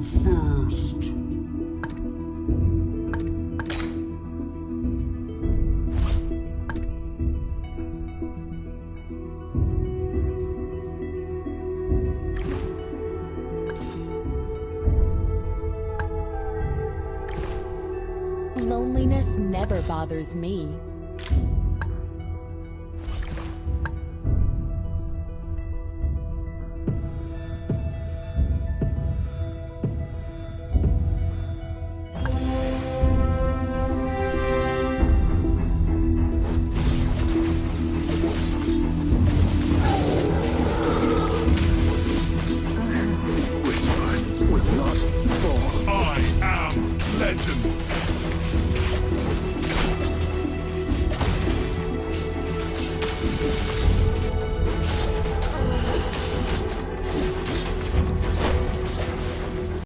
First. Loneliness never bothers me. Which one will not fall? I am legend.